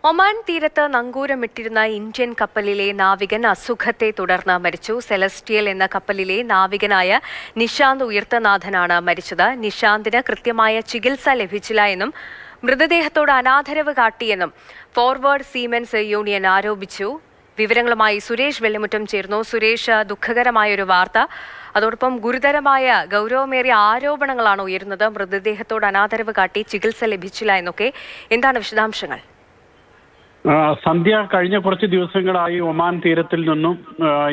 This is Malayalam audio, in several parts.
ഒമാൻ തീരത്ത് നങ്കൂരമിട്ടിരുന്ന ഇന്ത്യൻ കപ്പലിലെ നാവികൻ അസുഖത്തെ തുടർന്ന് മരിച്ചു. സെലസ്റ്റിയൽ എന്ന കപ്പലിലെ നാവികനായ നിഷാന്ത് ഉയർത്തനാഥനാണ് മരിച്ചത്. നിഷാന്തിന് കൃത്യമായ ചികിത്സ ലഭിച്ചില്ല എന്നും മൃതദേഹത്തോട് അനാദരവ് കാട്ടിയെന്നും ഫോർവേഡ് സീമെൻസ് യൂണിയൻ ആരോപിച്ചു. വിവരങ്ങളുമായി സുരേഷ് വെള്ളിമുറ്റം ചേർന്നു. സുരേഷ്, ദുഃഖകരമായൊരു വാർത്ത, അതോടൊപ്പം ഗുരുതരമായ ഗൗരവമേറിയ ആരോപണങ്ങളാണ് ഉയരുന്നത്. മൃതദേഹത്തോട് അനാദരവ് കാട്ടി ചികിത്സ ലഭിച്ചില്ല എന്നൊക്കെ. എന്താണ് വിശദാംശങ്ങൾ? സന്ധ്യ, കഴിഞ്ഞ കുറച്ച് ദിവസങ്ങളായി ഒമാൻ തീരത്തിൽ നിന്നും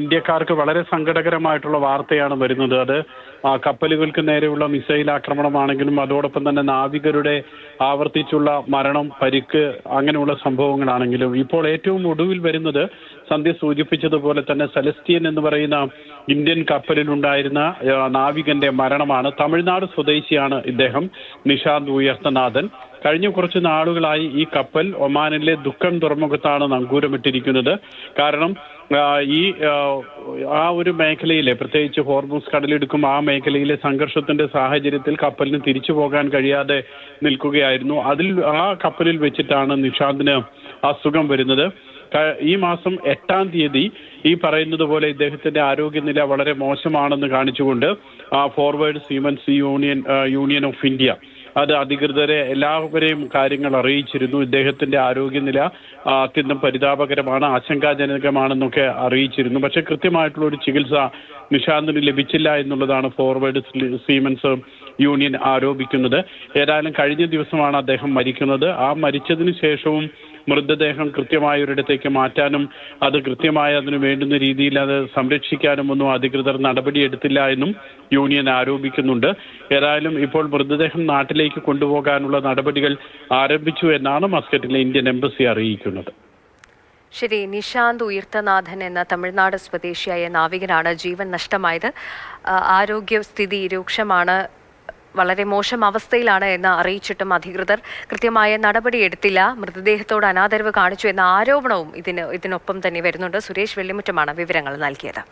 ഇന്ത്യക്കാർക്ക് വളരെ സങ്കടകരമായിട്ടുള്ള വാർത്തയാണ് വരുന്നത്. അത് കപ്പലുകൾക്ക് നേരെയുള്ള മിസൈൽ ആക്രമണമാണെങ്കിലും അതോടൊപ്പം തന്നെ നാവികരുടെ ആവർത്തിച്ചുള്ള മരണം, പരിക്ക്, അങ്ങനെയുള്ള സംഭവങ്ങളാണെങ്കിലും ഇപ്പോൾ ഏറ്റവും ഒടുവിൽ വരുന്നത് സന്ധ്യ സൂചിപ്പിച്ചതുപോലെ തന്നെ സെലസ്റ്റിയൻ എന്ന് പറയുന്ന ഇന്ത്യൻ കപ്പലിലുണ്ടായിരുന്ന നാവികന്റെ മരണമാണ്. തമിഴ്നാട് സ്വദേശിയാണ് ഇദ്ദേഹം, നിഷാന്ത് ഉയർത്തനാഥൻ. കഴിഞ്ഞ കുറച്ച് നാളുകളായി ഈ കപ്പൽ ഒമാനിലെ ദുഃഖം തുറമുഖത്താണ് നങ്കൂരമിട്ടിരിക്കുന്നത്. കാരണം ആ ഒരു മേഖലയിലെ, പ്രത്യേകിച്ച് ഹോർമൂസ് കടലിടുക്കും ആ മേഖലയിലെ സംഘർഷത്തിന്റെ സാഹചര്യത്തിൽ കപ്പലിന് തിരിച്ചു പോകാൻ കഴിയാതെ നിൽക്കുകയായിരുന്നു. ആ കപ്പലിൽ വെച്ചിട്ടാണ് നിഷാന്തിന് അസുഖം വരുന്നത്. ഈ മാസം 8-ാം തീയതി ഈ പറയുന്നത് പോലെ ഇദ്ദേഹത്തിന്റെ ആരോഗ്യനില വളരെ മോശമാണെന്ന് കാണിച്ചുകൊണ്ട് forward siemens union of India അത് അധികൃതരെ എല്ലാവരെയും കാര്യങ്ങൾ അറിയിച്ചിരുന്നു. ഇദ്ദേഹത്തിന്റെ ആരോഗ്യനില അത്യന്തം പരിതാപകരമാണ്, ആശങ്കാജനകമാണെന്നൊക്കെ അറിയിച്ചിരുന്നു. പക്ഷെ കൃത്യമായിട്ടുള്ള ഒരു ചികിത്സ നിഷാന്തിന് ലഭിച്ചില്ല എന്നുള്ളതാണ് ഫോർവേഡ് സീമെൻസ് യൂണിയൻ ആരോപിക്കുന്നത്. ഏതായാലും കഴിഞ്ഞ ദിവസമാണ് അദ്ദേഹം മരിക്കുന്നത്. ആ മരിച്ചതിന് ശേഷവും മൃതദേഹം കൃത്യമായ ഒരിടത്തേക്ക് മാറ്റാനും അത് കൃത്യമായി അതിന് വേണ്ടുന്ന രീതിയിൽ അത് സംരക്ഷിക്കാനും ഒന്നും അധികൃതർ നടപടിയെടുത്തില്ല എന്നും യൂണിയൻ ആരോപിക്കുന്നുണ്ട്. ഏതായാലും ഇപ്പോൾ മൃതദേഹം നാട്ടിലേക്ക് കൊണ്ടുപോകാനുള്ള നടപടികൾ ആരംഭിച്ചു എന്നാണ് മസ്കറ്റിലെ ഇന്ത്യൻ എംബസി അറിയിക്കുന്നത്. ശരി, നിഷാന്ത് ഉയർത്തനാഥൻ എന്ന തമിഴ്നാട് സ്വദേശിയായ നാവികനാണ് ജീവൻ നഷ്ടമായത്. ആരോഗ്യസ്ഥിതി രൂക്ഷമാണ്, വളരെ മോശം അവസ്ഥയിലാണ് എന്ന് അറിയിച്ചിട്ടും അധികൃതർ കൃത്യമായ നടപടിയെടുത്തില്ല. മൃതദേഹത്തോട് അനാദരവ് കാണിച്ചു എന്ന ആരോപണവും ഇതിനൊപ്പം തന്നെ വരുന്നുണ്ട്. സുരേഷ് വെള്ളിമുറ്റമാണ് വിവരങ്ങൾ നൽകിയത്.